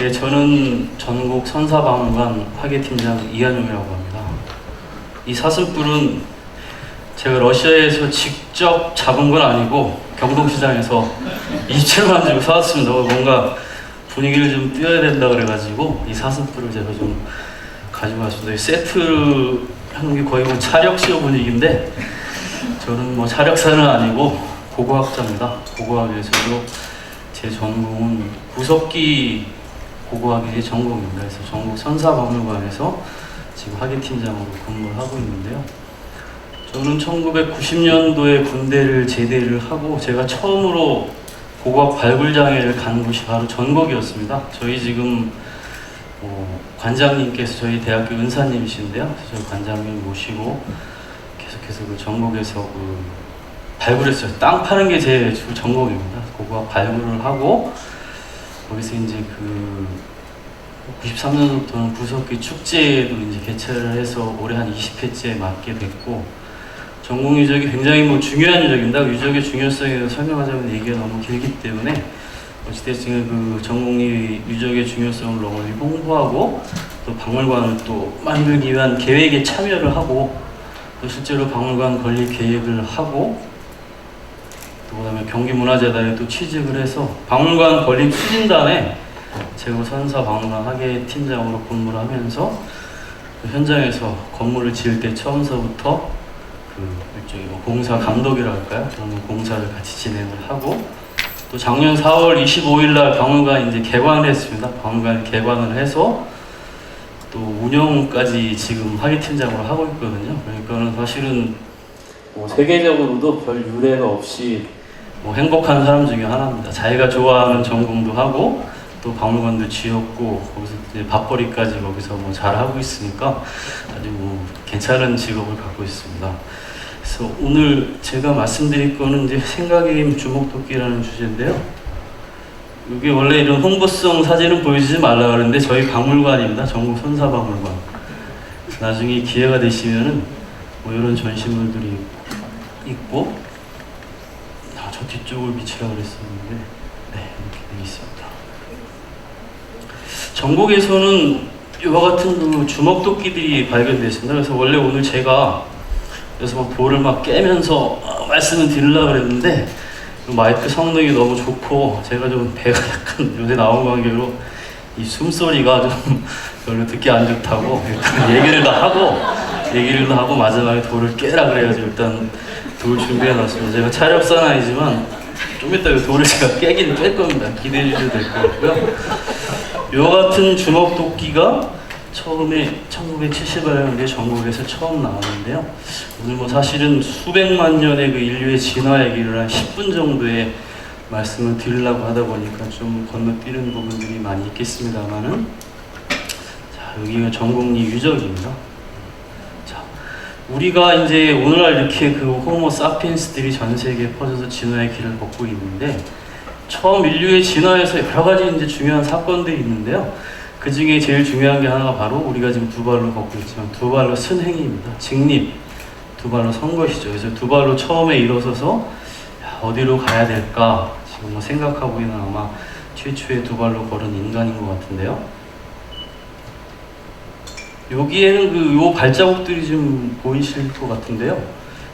예, 저는 전국 선사박물관 화계팀장 이한용이라고 합니다. 이 사슴뿔은 제가 러시아에서 직접 잡은 건 아니고 경동시장에서 27만 주고 사왔습니다. 뭔가 분위기를 좀 띄워야 된다 그래가지고 이 사슴뿔을 제가 좀 가지고 왔습니다. 이 세트를 하는 게 거의 뭐 차력시어 분위기인데 저는 뭐 차력사는 아니고 고고학자입니다. 고고학에서도 제 전공은 구석기 고고학이 전공입니다. 그래서 전국 선사박물관에서 지금 화계팀장으로 근무를 하고 있는데요. 저는 1990년도에 군대를 제대를 하고 제가 처음으로 고고학 발굴장애를 간 곳이 바로 전곡이었습니다. 저희 지금 관장님께서 저희 대학교 은사님이신데요. 저희 관장님 모시고 계속해서 그 전곡에서 발굴했어요. 땅 파는 게 제 주 전공입니다. 고고학 발굴을 하고 거기서 이제 93년부터는 구석기 축제도 이제 개최를 해서 올해 한 20회째 맡게 됐고, 전공 유적이 굉장히 중요한 유적입니다. 유적의 중요성에 대해서 설명하자면 얘기가 너무 길기 때문에 어찌됐든 그 전공이 유적의 중요성을 너무 홍보하고 또 박물관을 또 만들기 위한 계획에 참여를 하고 또 실제로 박물관 건립 계획을 하고 또 그다음에 경기문화재단에 또 취직을 해서 박물관 건립 추진단에 제가 선사박물관 화계팀장으로 근무를 하면서 현장에서 건물을 지을 때 처음서부터 일종의 공사 감독이라 할까요? 그런 공사를 같이 진행을 하고 또 작년 4월 25일 날 박물관 이제 개관을 했습니다. 박물관 개관을 해서 또 운영까지 지금 화계팀장으로 하고 있거든요. 그러니까는 사실은 세계적으로도 별 유례가 없이 행복한 사람 중에 하나입니다. 자기가 좋아하는 전공도 하고 또 박물관도 지었고 거기서 이제 밥벌이까지 거기서 잘 하고 있으니까 아주 괜찮은 직업을 갖고 있습니다. 그래서 오늘 제가 말씀드릴 거는 이제 생각의 힘 주목도끼라는 주제인데요. 이게 원래 이런 홍보성 사진은 보여주지 말라 그러는데 저희 박물관입니다. 전국 선사박물관. 나중에 기회가 되시면은 이런 전시물들이 있고 저 뒤쪽을 비치라고 그랬었는데 이렇게 되어 있습니다. 전국에서는 이와 같은 주먹도끼들이 발견됐습니다. 그래서 원래 오늘 제가 그래서 볼을 깨면서 말씀을 드리려고 그랬는데 마이크 성능이 너무 좋고 제가 좀 배가 약간 요새 나온 관계로 이 숨소리가 좀 별로 듣기 안 좋다고 일단 얘기를 다 하고 마지막에 돌을 깨라 그래가지고 일단 돌 준비해 놨습니다. 제가 차력사는 아니지만 좀 이따 이 돌을 제가 깨긴 깰 겁니다. 기대해 주셔도 될 것 같고요. 요 같은 주먹도끼가 처음에 1978년에 전국에서 처음 나왔는데요. 오늘 사실은 수백만 년의 그 인류의 진화 얘기를 한 10분 정도의 말씀을 드리려고 하다 보니까 좀 건너뛰는 부분들이 많이 있겠습니다만은 자, 여기가 전곡리 유적입니다. 자, 우리가 이제 오늘날 이렇게 호모 사피엔스들이 전 세계에 퍼져서 진화의 길을 걷고 있는데 처음 인류의 진화에서 여러 가지 이제 중요한 사건들이 있는데요. 그 중에 제일 중요한 게 하나가 바로 우리가 지금 두 발로 걷고 있지만 두 발로 쓴 행위입니다. 직립, 두 발로 선 것이죠. 그래서 두 발로 처음에 일어서서 어디로 가야 될까 지금 생각하고 있는 아마 최초의 두 발로 걸은 인간인 것 같은데요. 여기에는 요 발자국들이 좀 보이실 것 같은데요.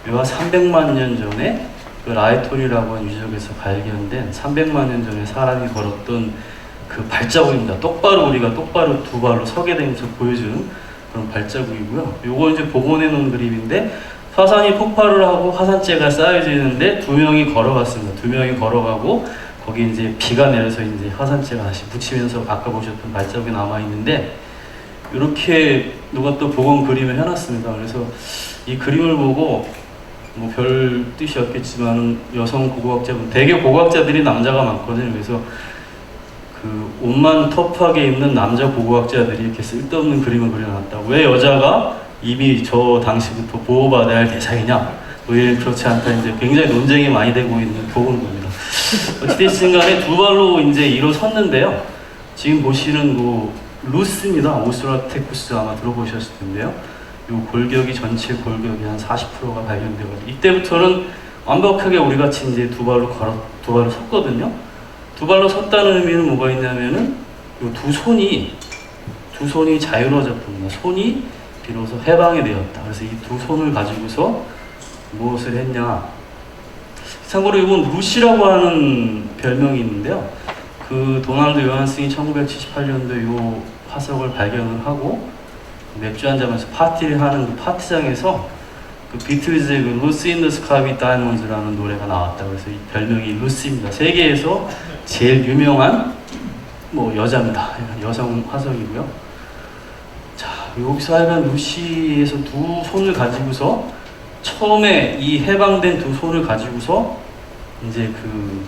요 300만 년 전에 라이톨이라고 하는 유적에서 발견된 300만 년 전에 사람이 걸었던 그 발자국입니다. 우리가 똑바로 두 발로 서게 되면서 보여주는 그런 발자국이고요. 요거 이제 복원해 놓은 그림인데 화산이 폭발을 하고 화산재가 쌓여져 있는데 두 명이 걸어갔습니다. 두 명이 걸어가고 거기 이제 비가 내려서 이제 화산재가 다시 묻히면서 아까 보셨던 발자국이 남아 있는데 이렇게 누가 또 복원 그림을 해놨습니다. 그래서 이 그림을 보고 별 뜻이 없겠지만 여성 고고학자분, 대개 고고학자들이 남자가 많거든요. 그래서 옷만 터프하게 입는 남자 고고학자들이 이렇게 쓸데없는 그림을 그려놨다. 왜 여자가 이미 저 당시부터 보호받아야 할 대상이냐? 왜 그렇지 않다? 이제 굉장히 논쟁이 많이 되고 있는 부분입니다. 어찌됐든 간에 두 발로 이제 일어섰는데요. 지금 보시는 루스입니다. 오스트랄로피테쿠스 아마 들어보셨을 텐데요. 요 골격이 전체 골격이 한 40%가 발견되고 이때부터는 완벽하게 우리 같이 이제 두 발로 섰거든요. 두 발로 섰다는 의미는 뭐가 있냐면은 요 두 손이 자유로워졌습니다. 손이 비로소 해방이 되었다. 그래서 이 두 손을 가지고서 무엇을 했냐? 참고로 이건 루시라고 하는 별명이 있는데요. 그 도널드 요한슨이 1978년도에 요 화석을 발견을 하고 맥주 한잔하면서 파티를 하는 그 파티장에서 그 비틀즈의 그 루시 인 더 스카이 윗 다이아몬드라는 노래가 나왔다. 그래서 이 별명이 루시입니다. 세계에서 제일 유명한 뭐 여자입니다. 여성 화석이고요. 자, 여기서 하여간 루시에서 두 손을 가지고서 처음에 이 해방된 두 손을 가지고서 이제 그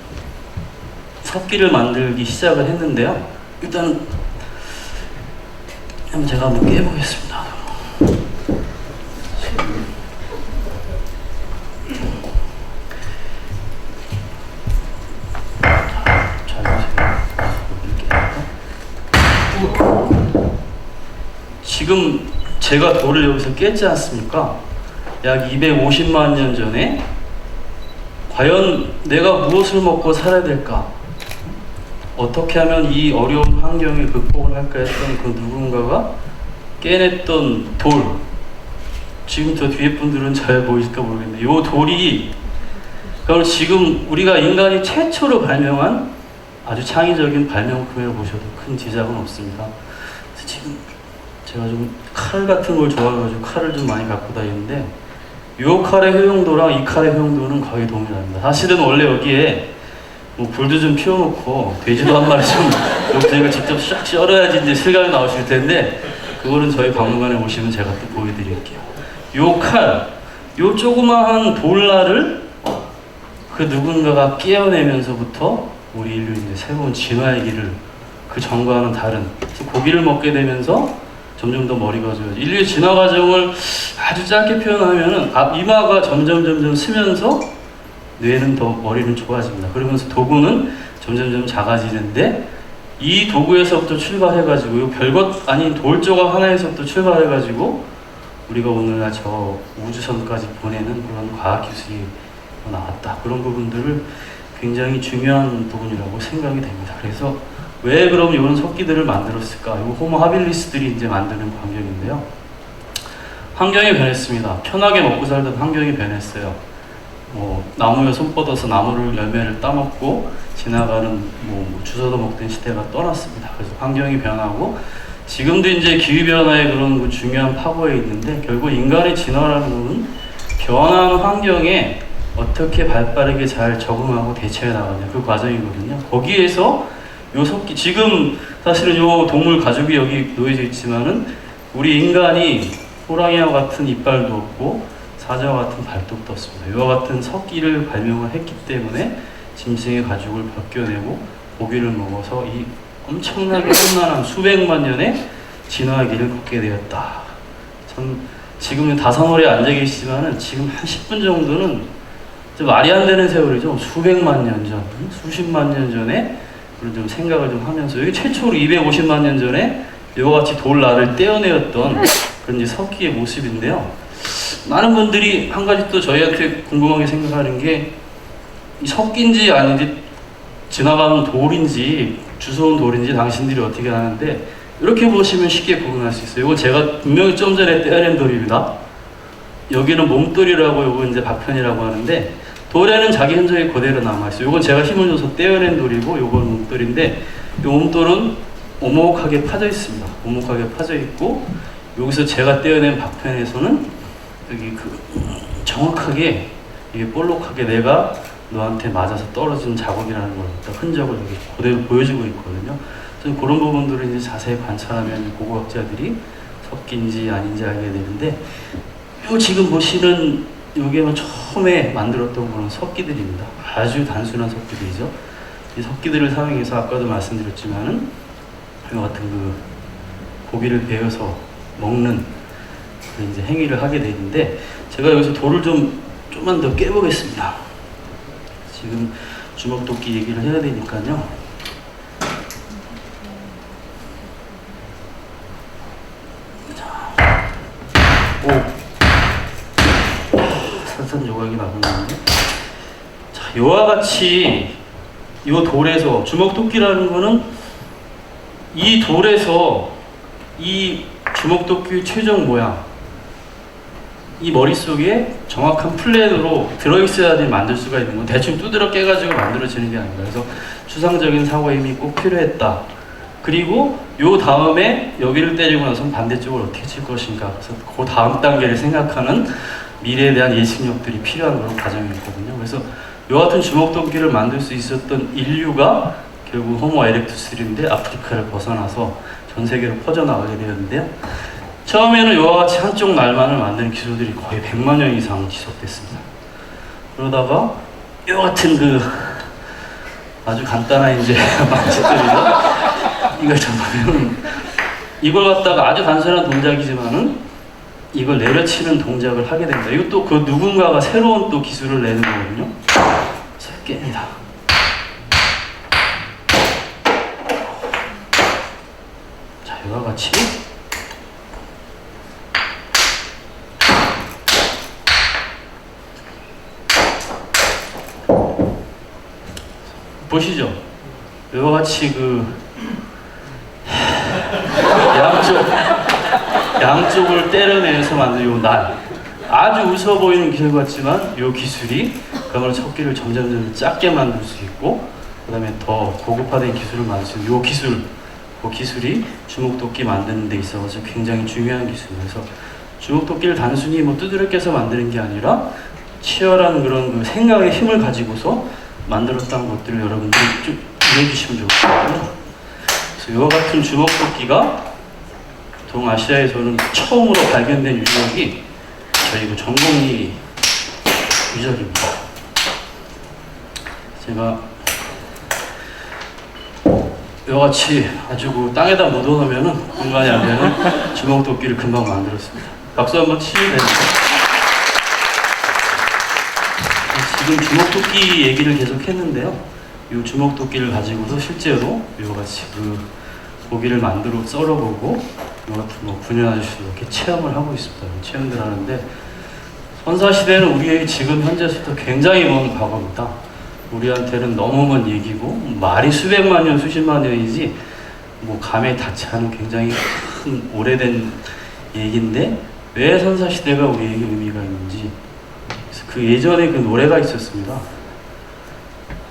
석기를 만들기 시작을 했는데요. 일단은 제가 한번 깨보겠습니다. 잘 보세요. 지금 제가 돌을 여기서 깼지 않습니까? 약 250만 년 전에 과연 내가 무엇을 먹고 살아야 될까? 어떻게 하면 이 어려운 환경을 극복을 할까 했던 그 누군가가 깨냈던 돌. 지금 저 뒤에 분들은 잘 보일까 모르겠는데 이 돌이 그걸 지금 우리가 인간이 최초로 발명한 아주 창의적인 발명품이라고 보셔도 큰 지장은 없습니다. 그래서 지금 제가 좀 칼 같은 걸 좋아해가지고 칼을 좀 많이 갖고 다니는데 이 칼의 효용도랑 이 칼의 효용도는 거의 동일합니다. 사실은 원래 여기에 뭐 불도 좀 피워놓고 돼지도 한 마리 좀 저희가 직접 샥 썰어야지 이제 실감이 나오실 텐데 그거는 저희 박물관에 오시면 제가 또 보여드릴게요. 요 칼, 요 조그마한 돌날을 그 누군가가 깨어내면서부터 우리 인류 이제 새로운 진화의 길을 그 전과는 다른 고기를 먹게 되면서 점점 더 머리가 좋아져. 인류의 진화 과정을 아주 짧게 표현하면은 이마가 점점 쓰면서 뇌는 더 머리는 좋아집니다. 그러면서 도구는 점점 작아지는데 이 도구에서부터 출발해가지고 별것 아닌 돌 조각 하나에서부터 출발해가지고 우리가 오늘날 저 우주선까지 보내는 그런 과학 기술이 나왔다. 그런 부분들을 굉장히 중요한 부분이라고 생각이 됩니다. 그래서 왜 그럼 이런 석기들을 만들었을까? 이 호모 하빌리스들이 이제 만드는 환경인데요. 환경이 변했습니다. 편하게 먹고 살던 환경이 변했어요. 뭐 나무에 손 뻗어서 나무를 열매를 따먹고 지나가는 뭐 주워도 먹던 시대가 떠났습니다. 그래서 환경이 변하고 지금도 이제 기후 변화의 그런 중요한 파고에 있는데 결국 인간의 진화라는 것은 변화하는 환경에 어떻게 발빠르게 잘 적응하고 대처해 나가냐 그 과정이거든요. 거기에서 요 석기 지금 사실은 요 동물 가죽이 여기 놓여져 있지만은 우리 인간이 호랑이와 같은 이빨도 없고 사자와 같은 발톱도 없습니다. 이와 같은 석기를 발명을 했기 때문에 짐승의 가죽을 벗겨내고 고기를 먹어서 이 엄청나게 험난한 수백만 년의 진화의 길을 걷게 되었다. 참 지금은 다산월에 앉아 계시지만은 지금 한 10분 정도는 좀 말이 안 되는 세월이죠. 수백만 년 전, 수십만 년 전에 그런 좀 생각을 좀 하면서 여기 최초로 250만 년 전에 이와 같이 돌날을 떼어내었던 그런 이제 석기의 모습인데요. 많은 분들이 한 가지 또 저희한테 궁금하게 생각하는 게 이 석기인지 아닌지 지나가는 돌인지 주워온 돌인지 당신들이 어떻게 하는데 이렇게 보시면 쉽게 구분할 수 있어요. 이거 제가 분명히 좀 전에 떼어낸 돌입니다. 여기는 몸돌이라고 이거 이제 박편이라고 하는데 돌에는 자기 흔적이 그대로 남아있어요. 이건 제가 힘을 줘서 떼어낸 돌이고 이건 몸돌인데 이 몸돌은 오목하게 파져 있습니다. 오목하게 파져 있고 여기서 제가 떼어낸 박편에서는 여기 그 정확하게 이게 볼록하게 내가 너한테 맞아서 떨어진 자국이라는 걸 흔적을 여기 그대로 보여주고 있거든요. 그래서 그런 부분들을 이제 자세히 관찰하면 고고학자들이 석기인지 아닌지 알게 되는데 요 지금 보시는 여기는 처음에 만들었던 그런 석기들입니다. 아주 단순한 석기들이죠. 이 석기들을 사용해서 아까도 말씀드렸지만은 이와 같은 그 고기를 베어서 먹는 그런 이제 행위를 하게 되는데 제가 여기서 돌을 좀만 더 깨보겠습니다. 지금 주먹도끼 얘기를 해야 되니까요. 자, 산산 조각이 나오는데, 자, 이와 같이 이 돌에서 주먹도끼라는 거는 이 돌에서 이 주먹도끼의 최종 모양, 이 머릿속에 정확한 플랜으로 들어있어야지 만들 수가 있는 건 대충 두드러 깨가지고 만들어지는 게 아닙니다. 그래서 추상적인 사고의 힘이 꼭 필요했다. 그리고 요 다음에 여기를 때리고 나서 반대쪽을 어떻게 칠 것인가, 그래서 그 다음 단계를 생각하는 미래에 대한 예측력들이 필요한 그런 과정이었거든요. 그래서 요 같은 주먹도끼를 만들 수 있었던 인류가 결국 호모 에렉투스인데 아프리카를 벗어나서 전 세계로 퍼져나가게 되었는데요. 처음에는 이와 같이 한쪽 날만을 만드는 기술들이 거의 100만 년 이상 지속됐습니다. 그러다가 이와 같은 그 아주 간단한 이제 망치들이나 이걸 잡으면 이걸 갖다가 아주 단순한 동작이지만은 이걸 내려치는 동작을 하게 됩니다. 이것도 그 누군가가 새로운 또 기술을 내는 거거든요. 자, 깹니다. 자, 이와 같이 보시죠. 이와 같이 그 양쪽을 때려내서 만든 요 날, 아주 우스워 보이는 기술 같지만 요 기술이 그야말로 척기를 점점 작게 만들 수 있고, 그 다음에 더 고급화된 기술을 만들 수 있는 요 기술, 그 기술이 주먹도끼 만드는 데 있어서 굉장히 중요한 기술이에요. 그래서 주먹도끼를 단순히 뭐 두드려 깨서 만드는 게 아니라 치열한 그런 그 생각의 힘을 가지고서 만들었다는 것들을 여러분들이 좀 이해해주시면 좋겠고요. 그래서 이와 같은 주먹도끼가 동아시아에서는 처음으로 발견된 유적이 저희 그 전곡리 유적입니다. 제가 이와 같이 아주 그 땅에다 묻어놓으면 공간이 안 되는 주먹도끼를 금방 만들었습니다. 박수 한번 치면 됩니다. 지금 주먹도끼 얘기를 계속 했는데요. 이 주먹도끼를 가지고도 실제로 이와 같이 그 고기를 만들어 썰어보고 이 같은 뭐 군인 아저씨도 이렇게 체험을 하고 있습니다. 체험들 하는데, 선사시대는 우리의 지금 현재부터 굉장히 먼 과거입니다. 우리한테는 너무 먼 얘기고 말이 수백만 년, 수십만 년이지 뭐 감에 닿지 않은 굉장히 큰 오래된 얘기인데, 왜 선사시대가 우리에게 의미가 있는지, 그 예전에 그 노래가 있었습니다.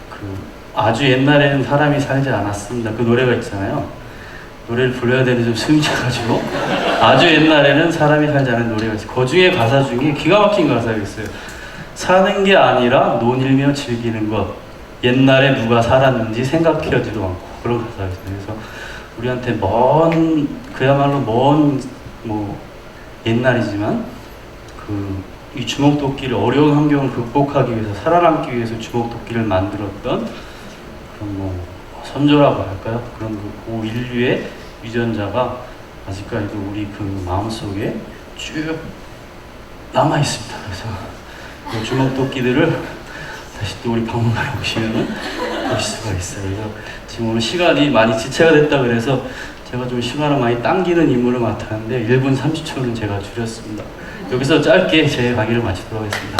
그 아주 옛날에는 사람이 살지 않았습니다. 그 노래가 있잖아요. 노래를 불러야 되는데 좀 숨이 차가지고, 아주 옛날에는 사람이 살지 않은 노래가 있어요. 그 중에 가사 중에 기가 막힌 가사가 있어요. 사는 게 아니라 논일며 즐기는 것, 옛날에 누가 살았는지 생각해지도 않고, 그런 가사가 있어요. 그래서 우리한테 먼, 그야말로 먼 뭐 옛날이지만 이 주먹도끼를 어려운 환경을 극복하기 위해서, 살아남기 위해서 주먹도끼를 만들었던 그런 뭐 선조라고 할까요? 그런 그 인류의 유전자가 아직까지도 우리 그 마음속에 쭉 남아 있습니다. 그래서 그 주먹도끼들을 다시 또 우리 박물관에 오시면은 보실 수가 있어요. 그래서 지금 오늘 시간이 많이 지체가 됐다 그래서 제가 좀 시간을 많이 당기는 임무를 맡았는데 1분 30초는 제가 줄였습니다. 여기서 짧게 제 강의를 마치도록 하겠습니다.